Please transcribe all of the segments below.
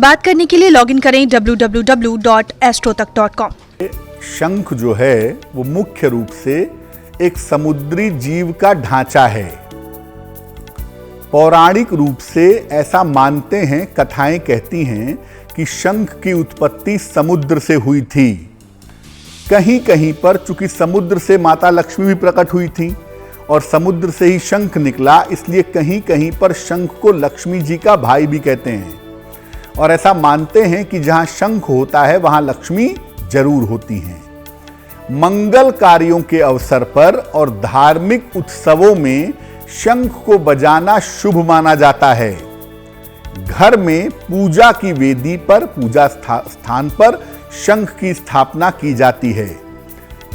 बात करने के लिए लॉगिन करें www.astrotak.com। शंख जो है वो मुख्य रूप से एक समुद्री जीव का ढांचा है। पौराणिक रूप से ऐसा मानते हैं, कथाएं कहती हैं कि शंख की उत्पत्ति समुद्र से हुई थी। कहीं कहीं पर चूंकि समुद्र से माता लक्ष्मी भी प्रकट हुई थी और समुद्र से ही शंख निकला, इसलिए कहीं कहीं पर शंख को लक्ष्मी जी का भाई भी कहते हैं। और ऐसा मानते हैं कि जहां शंख होता है वहां लक्ष्मी जरूर होती हैं। मंगल कार्यों के अवसर पर और धार्मिक उत्सवों में शंख को बजाना शुभ माना जाता है। घर में पूजा की वेदी पर, पूजा स्थान पर शंख की स्थापना की जाती है।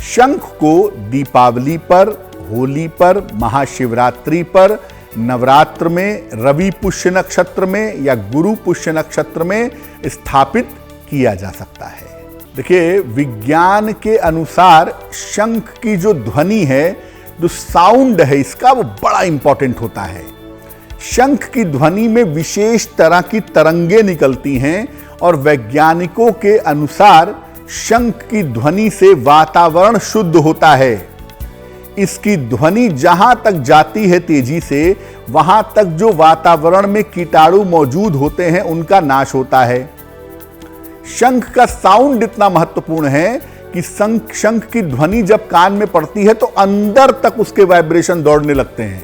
शंख को दीपावली पर, होली पर, महाशिवरात्रि पर, नवरात्र में, रवि पुष्य नक्षत्र में या गुरु पुष्य नक्षत्र में स्थापित किया जा सकता है। देखिए, विज्ञान के अनुसार शंख की जो ध्वनि है, जो साउंड है इसका, वो बड़ा इंपॉर्टेंट होता है। शंख की ध्वनि में विशेष तरह की तरंगे निकलती हैं और वैज्ञानिकों के अनुसार शंख की ध्वनि से वातावरण शुद्ध होता है। इसकी ध्वनि जहां तक जाती है तेजी से, वहां तक जो वातावरण में कीटाणु मौजूद होते हैं उनका नाश होता है। शंख का साउंड इतना महत्वपूर्ण है कि शंख की ध्वनि जब कान में पड़ती है तो अंदर तक उसके वाइब्रेशन दौड़ने लगते हैं।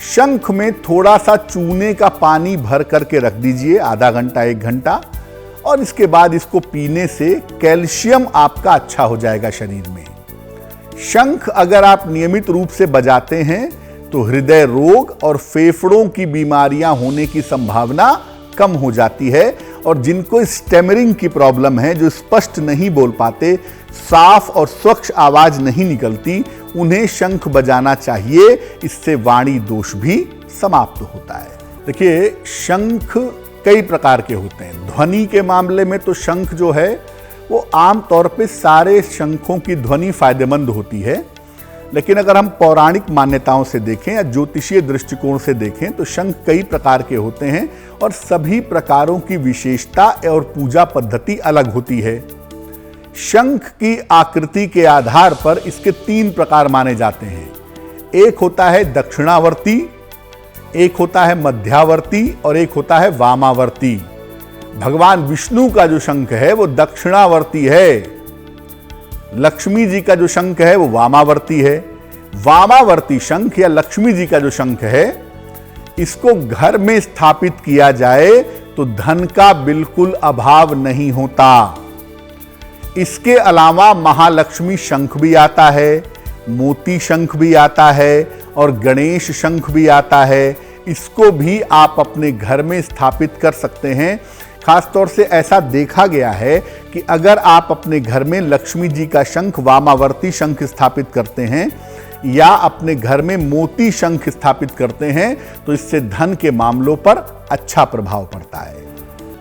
शंख में थोड़ा सा चूने का पानी भर करके रख दीजिए, आधा घंटा 1 घंटा, और इसके बाद इसको पीने से कैल्शियम आपका अच्छा हो जाएगा शरीर में। शंख अगर आप नियमित रूप से बजाते हैं तो हृदय रोग और फेफड़ों की बीमारियां होने की संभावना कम हो जाती है। और जिनको स्टैमरिंग की प्रॉब्लम है, जो स्पष्ट नहीं बोल पाते, साफ और स्वच्छ आवाज नहीं निकलती, उन्हें शंख बजाना चाहिए। इससे वाणी दोष भी समाप्त होता है। देखिए, शंख कई प्रकार के होते हैं। ध्वनि के मामले में तो शंख जो है वो आम तौर पे सारे शंखों की ध्वनि फायदेमंद होती है। लेकिन अगर हम पौराणिक मान्यताओं से देखें या ज्योतिषीय दृष्टिकोण से देखें तो शंख कई प्रकार के होते हैं और सभी प्रकारों की विशेषता और पूजा पद्धति अलग होती है। शंख की आकृति के आधार पर इसके 3 प्रकार माने जाते हैं। एक होता है दक्षिणावर्ती, एक होता है मध्यावर्ती और एक होता है वामावर्ती। भगवान विष्णु का जो शंख है वो दक्षिणावर्ती है। लक्ष्मी जी का जो शंख है वो वामावर्ती है। वामावर्ती शंख या लक्ष्मी जी का जो शंख है, इसको घर में स्थापित किया जाए तो धन का बिल्कुल अभाव नहीं होता। इसके अलावा महालक्ष्मी शंख भी आता है, मोती शंख भी आता है और गणेश शंख भी आता है। इसको भी आप अपने घर में स्थापित कर सकते हैं। खासतौर से ऐसा देखा गया है कि अगर आप अपने घर में लक्ष्मी जी का शंख, वामावर्ती शंख स्थापित करते हैं या अपने घर में मोती शंख स्थापित करते हैं तो इससे धन के मामलों पर अच्छा प्रभाव पड़ता है।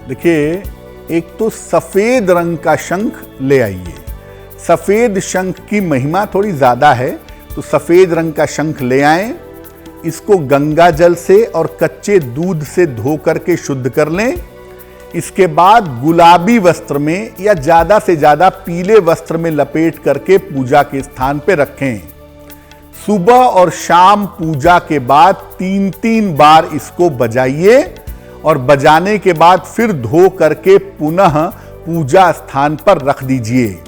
देखिए, एक तो सफेद रंग का शंख ले आइए। सफेद शंख की महिमा थोड़ी ज्यादा है, तो सफेद रंग का शंख ले आएं। इसको गंगा जल से और कच्चे दूध से धो करके शुद्ध कर लें। इसके बाद गुलाबी वस्त्र में या ज्यादा से ज्यादा पीले वस्त्र में लपेट करके पूजा के स्थान पर रखें। सुबह और शाम पूजा के बाद 3-3 बार इसको बजाइए और बजाने के बाद फिर धो करके पुनः पूजा स्थान पर रख दीजिए।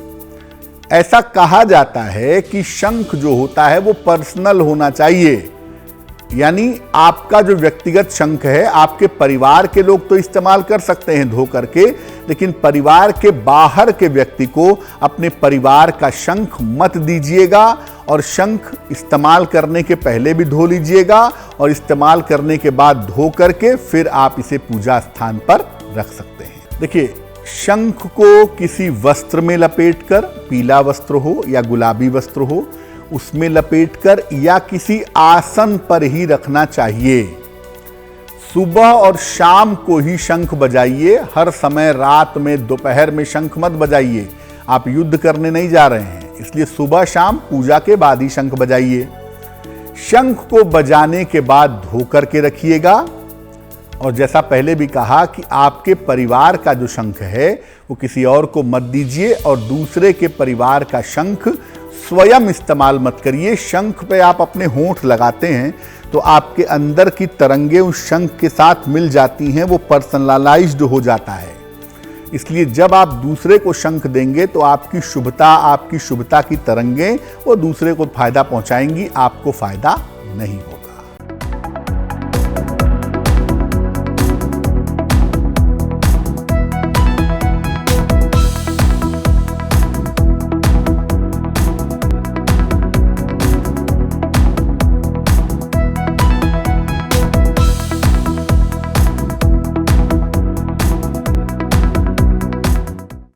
ऐसा कहा जाता है कि शंख जो होता है वो पर्सनल होना चाहिए, यानी आपका जो व्यक्तिगत शंख है, आपके परिवार के लोग तो इस्तेमाल कर सकते हैं धो करके, लेकिन परिवार के बाहर के व्यक्ति को अपने परिवार का शंख मत दीजिएगा। और शंख इस्तेमाल करने के पहले भी धो लीजिएगा और इस्तेमाल करने के बाद धो करके फिर आप इसे पूजा स्थान पर रख सकते हैं। देखिए, शंख को किसी वस्त्र में लपेटकर, पीला वस्त्र हो या गुलाबी वस्त्र हो, उसमें लपेटकर या किसी आसन पर ही रखना चाहिए। सुबह और शाम को ही शंख बजाइए। हर समय रात में, दोपहर में शंख मत बजाइए। आप युद्ध करने नहीं जा रहे हैं, इसलिए सुबह शाम पूजा के बाद ही शंख बजाइए। शंख को बजाने के बाद धो करके रखिएगा। और जैसा पहले भी कहा कि आपके परिवार का जो शंख है वो किसी और को मत दीजिए, और दूसरे के परिवार का शंख स्वयं इस्तेमाल मत करिए। शंख पे आप अपने होंठ लगाते हैं तो आपके अंदर की तरंगें उस शंख के साथ मिल जाती हैं, वो पर्सनलाइज्ड हो जाता है। इसलिए जब आप दूसरे को शंख देंगे तो आपकी शुभता की तरंगें वो दूसरे को फायदा पहुंचाएंगी, आपको फायदा नहीं होगा।